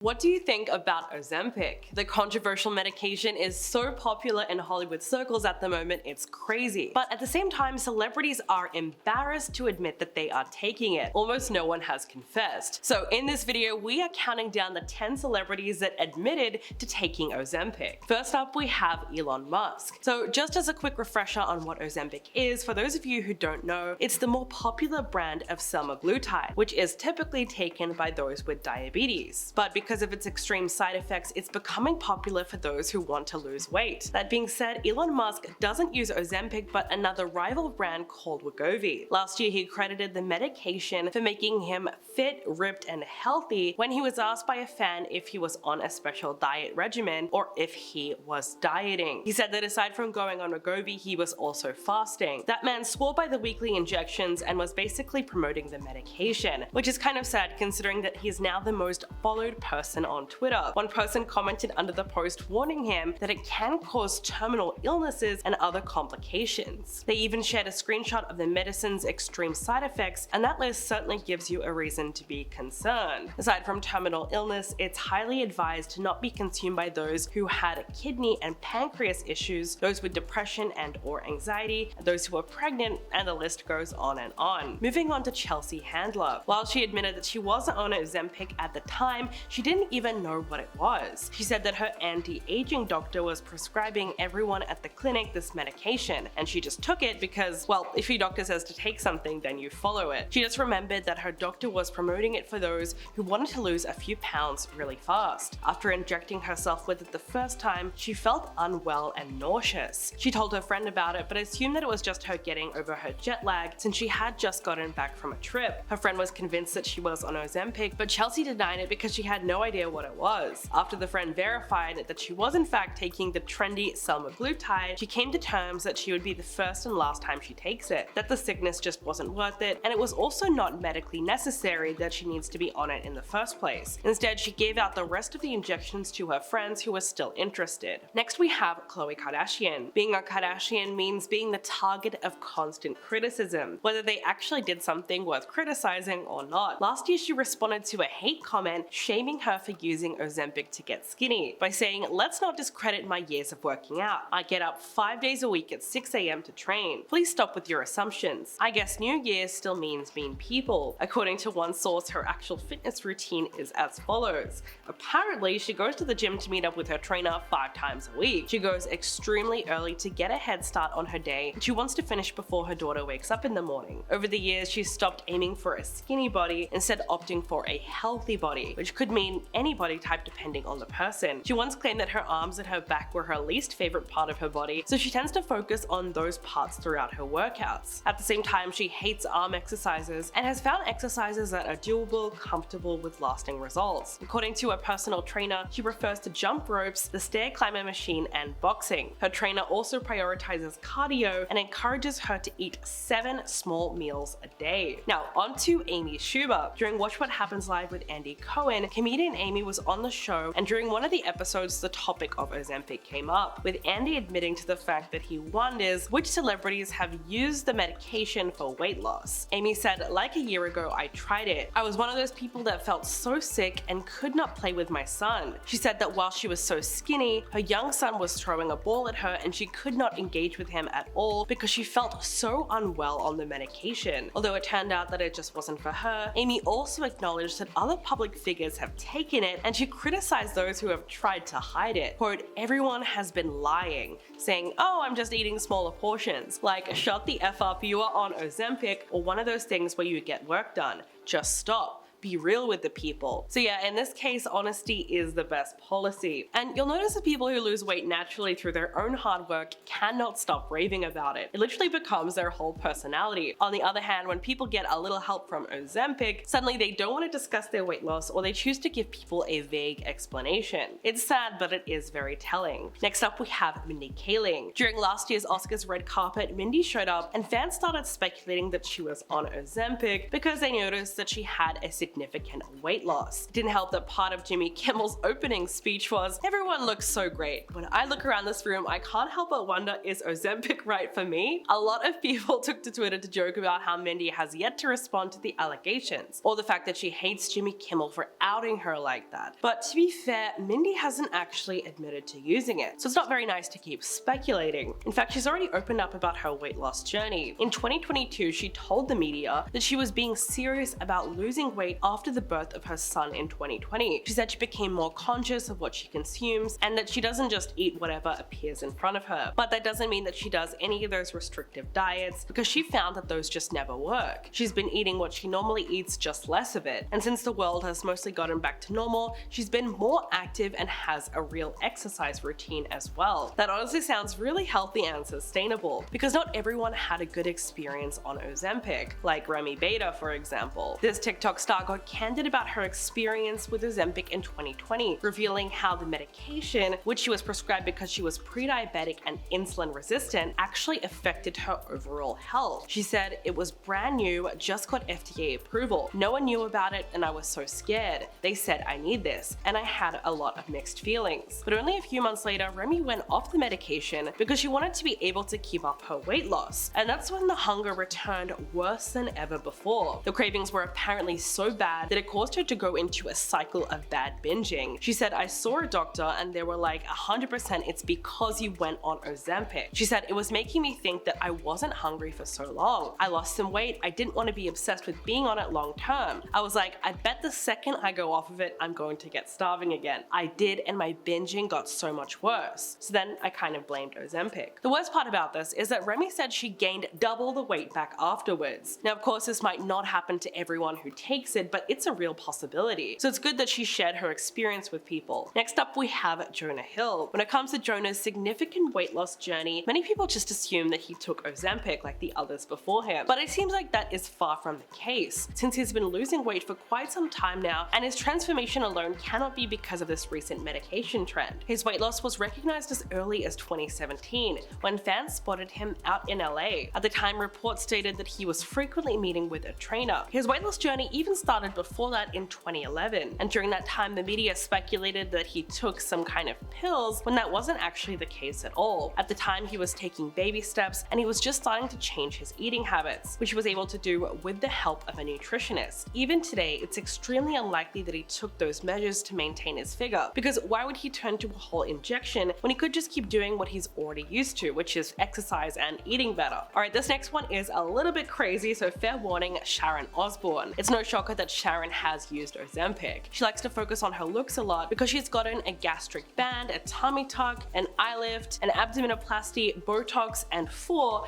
What do you think about Ozempic? The controversial medication is so popular in Hollywood circles at the moment, it's crazy. But at the same time, celebrities are embarrassed to admit that they are taking it. Almost no one has confessed. So in this video, we are counting down the 10 celebrities that admitted to taking Ozempic. First up, we have Elon Musk. So just as a quick refresher on what Ozempic is, for those of you who don't know, it's the more popular brand of semaglutide, which is typically taken by those with diabetes. But because of its extreme side effects, it's becoming popular for those who want to lose weight. That being said, Elon Musk doesn't use Ozempic but another rival brand called Wegovy. Last year, he credited the medication for making him fit, ripped, and healthy when he was asked by a fan if he was on a special diet regimen or if he was dieting. He said that aside from going on Wegovy, he was also fasting. That man swore by the weekly injections and was basically promoting the medication, which is kind of sad considering that he's now the most followed person on Twitter. One person commented under the post warning him that it can cause terminal illnesses and other complications. They even shared a screenshot of the medicine's extreme side effects, and that list certainly gives you a reason to be concerned. Aside from terminal illness, it's highly advised to not be consumed by those who had kidney and pancreas issues, those with depression and or anxiety, those who are pregnant, and the list goes on and on. Moving on to Chelsea Handler. While she admitted that she wasn't on Ozempic at the time, she didn't even know what it was. She said that her anti-aging doctor was prescribing everyone at the clinic this medication, and she just took it because, well, if your doctor says to take something, then you follow it. She just remembered that her doctor was promoting it for those who wanted to lose a few pounds really fast. After injecting herself with it the first time, she felt unwell and nauseous. She told her friend about it, but assumed that it was just her getting over her jet lag since she had just gotten back from a trip. Her friend was convinced that she was on Ozempic, but Chelsea denied it because she had no idea what it was. After the friend verified that she was in fact taking the trendy semaglutide, she came to terms that she would be the first and last time she takes it, that the sickness just wasn't worth it, and it was also not medically necessary that she needs to be on it in the first place. Instead, she gave out the rest of the injections to her friends who were still interested. Next, we have Khloe Kardashian. Being a Kardashian means being the target of constant criticism, whether they actually did something worth criticizing or not. Last year, she responded to a hate comment shaming her for using Ozempic to get skinny by saying, "Let's not discredit my years of working out. I get up 5 days a week at 6 AM to train. Please stop with your assumptions. I guess New Year still means mean people." According to one source, her actual fitness routine is as follows. Apparently, she goes to the gym to meet up with her trainer 5 times a week. She goes extremely early to get a head start on her day, and she wants to finish before her daughter wakes up in the morning. Over the years, she's stopped aiming for a skinny body, instead opting for a healthy body, which could mean any body type depending on the person. She once claimed that her arms and her back were her least favorite part of her body, so she tends to focus on those parts throughout her workouts. At the same time, she hates arm exercises and has found exercises that are doable, comfortable, with lasting results. According to a personal trainer, she prefers to jump ropes, the stair climber machine, and boxing. Her trainer also prioritizes cardio and encourages her to eat 7 small meals a day. Now, on to Amy Schumer. During Watch What Happens Live with Andy Cohen, comedian Amy was on the show, and during one of the episodes, the topic of Ozempic came up, with Andy admitting to the fact that he wonders which celebrities have used the medication for weight loss. Amy said, "Like a year ago, I tried it. I was one of those people that felt so sick and could not play with my son." She said that while she was so skinny, her young son was throwing a ball at her and she could not engage with him at all because she felt so unwell on the medication. Although it turned out that it just wasn't for her, Amy also acknowledged that other public figures have taken it, and she criticized those who have tried to hide it. Quote, "Everyone has been lying, saying, 'Oh, I'm just eating smaller portions.' Like, shut the F up, you are on Ozempic or one of those things where you get work done. Just stop. Be real with the people." So yeah, in this case, honesty is the best policy. And you'll notice that people who lose weight naturally through their own hard work cannot stop raving about it. It literally becomes their whole personality. On the other hand, when people get a little help from Ozempic, suddenly they don't want to discuss their weight loss, or they choose to give people a vague explanation. It's sad, but it is very telling. Next up, we have Mindy Kaling. During last year's Oscars red carpet, Mindy showed up and fans started speculating that she was on Ozempic because they noticed that she had a significant weight loss. It didn't help that part of Jimmy Kimmel's opening speech was, "Everyone looks so great. When I look around this room, I can't help but wonder, is Ozempic right for me?" A lot of people took to Twitter to joke about how Mindy has yet to respond to the allegations, or the fact that she hates Jimmy Kimmel for outing her like that. But to be fair, Mindy hasn't actually admitted to using it, so it's not very nice to keep speculating. In fact, she's already opened up about her weight loss journey. In 2022, she told the media that she was being serious about losing weight after the birth of her son in 2020. She said she became more conscious of what she consumes and that she doesn't just eat whatever appears in front of her. But that doesn't mean that she does any of those restrictive diets, because she found that those just never work. She's been eating what she normally eats, just less of it. And since the world has mostly gotten back to normal, she's been more active and has a real exercise routine as well. That honestly sounds really healthy and sustainable, because not everyone had a good experience on Ozempic, like Remi Bader for example. This TikTok star got candid about her experience with Ozempic in 2020, revealing how the medication, which she was prescribed because she was pre-diabetic and insulin resistant, actually affected her overall health. She said, "It was brand new, just got FDA approval. No one knew about it and I was so scared. They said I need this, and I had a lot of mixed feelings." But only a few months later, Remi went off the medication because she wanted to be able to keep up her weight loss. And that's when the hunger returned worse than ever before. The cravings were apparently so bad that it caused her to go into a cycle of bad binging. She said, "I saw a doctor and they were like, 100% it's because you went on Ozempic." She said, "It was making me think that I wasn't hungry for so long. I lost some weight. I didn't want to be obsessed with being on it long term. I was like, I bet the second I go off of it, I'm going to get starving again. I did, and my binging got so much worse." So then I kind of blamed Ozempic. The worst part about this is that Remi said she gained double the weight back afterwards. Now, of course, this might not happen to everyone who takes it, but it's a real possibility. So it's good that she shared her experience with people. Next up, we have Jonah Hill. When it comes to Jonah's significant weight loss journey, many people just assume that he took Ozempic like the others before him. But it seems like that is far from the case, since he's been losing weight for quite some time now, and his transformation alone cannot be because of this recent medication trend. His weight loss was recognized as early as 2017, when fans spotted him out in LA. At the time, reports stated that he was frequently meeting with a trainer. His weight loss journey even started before that in 2011, and during that time the media speculated that he took some kind of pills when that wasn't actually the case at all. At the time, he was taking baby steps and he was just starting to change his eating habits, which he was able to do with the help of a nutritionist. Even today, it's extremely unlikely that he took those measures to maintain his figure, because why would he turn to a whole injection when he could just keep doing what he's already used to, which is exercise and eating better? Alright, this next one is a little bit crazy, so fair warning, Sharon Osbourne. It's no shocker that Sharon has used Ozempic. She likes to focus on her looks a lot because she's gotten a gastric band, a tummy tuck, an eye lift, an abdominoplasty, Botox, and four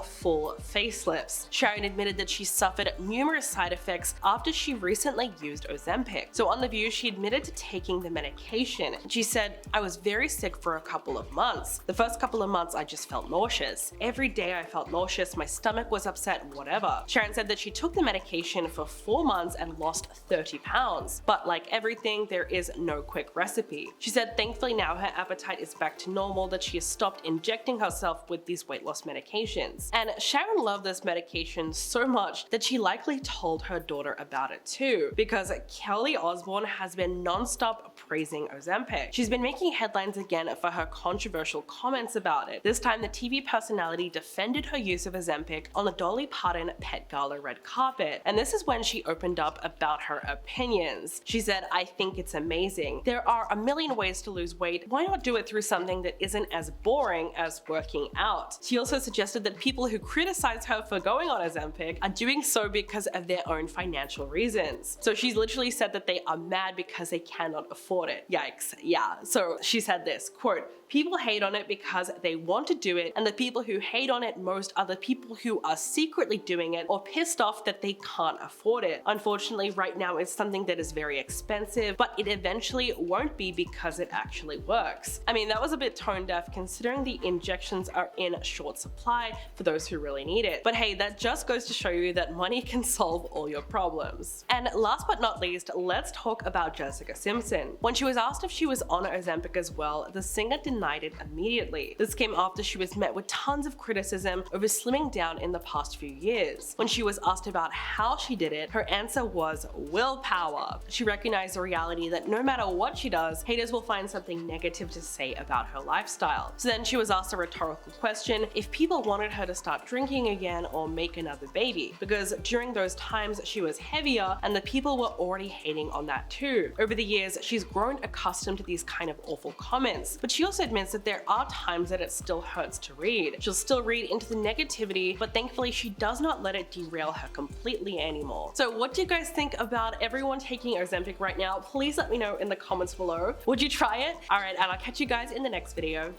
full facelifts. Sharon admitted that she suffered numerous side effects after she recently used Ozempic. So on The View, she admitted to taking the medication. She said, "I was very sick for a couple of months. The first couple of months I just felt nauseous. Every day I felt nauseous, my stomach was upset, whatever." Sharon said that she took the medication for 4 months and lost 30 pounds. But like everything, there is no quick recipe. She said thankfully now her appetite is back to normal, that she has stopped injecting herself with these weight loss medications. And Sharon loved this medication so much that she likely told her daughter about it too, because Khloe Osbourne has been non-stop praising Ozempic. She's been making headlines again for her controversial comments about it. This time, the TV personality defended her use of Ozempic on the Dolly Parton Pet Gala red carpet, and this is when she opened up about her opinions. She said, "I think it's amazing. There are a million ways to lose weight. Why not do it through something that isn't as boring as working out?" She also suggested that people who criticize her for going on Ozempic are doing so because of their own financial reasons. So she's literally said that they are mad because they cannot afford it. Yikes, yeah. So she said this, quote, "People hate on it because they want to do it, and the people who hate on it most are the people who are secretly doing it or pissed off that they can't afford it. Unfortunately, right now it's something that is very expensive, but it eventually won't be because it actually works." I mean, that was a bit tone deaf considering the injections are in short supply for those who really need it. But hey, that just goes to show you that money can solve all your problems. And last but not least, let's talk about Jessica Simpson. When she was asked if she was on Ozempic as well, the singer denied it immediately. This came after she was met with tons of criticism over slimming down in the past few years. When she was asked about how she did it, it? Her answer was willpower. She recognized the reality that no matter what she does, haters will find something negative to say about her lifestyle. So then she was asked a rhetorical question if people wanted her to start drinking again or make another baby, because during those times she was heavier and the people were already hating on that too. Over the years, she's grown accustomed to these kind of awful comments, but she also admits that there are times that it still hurts to read. She'll still read into the negativity, but thankfully she does not let it derail her completely anymore. So what do you guys think about everyone taking Ozempic right now? Please let me know in the comments below. Would you try it? Alright, and I'll catch you guys in the next video.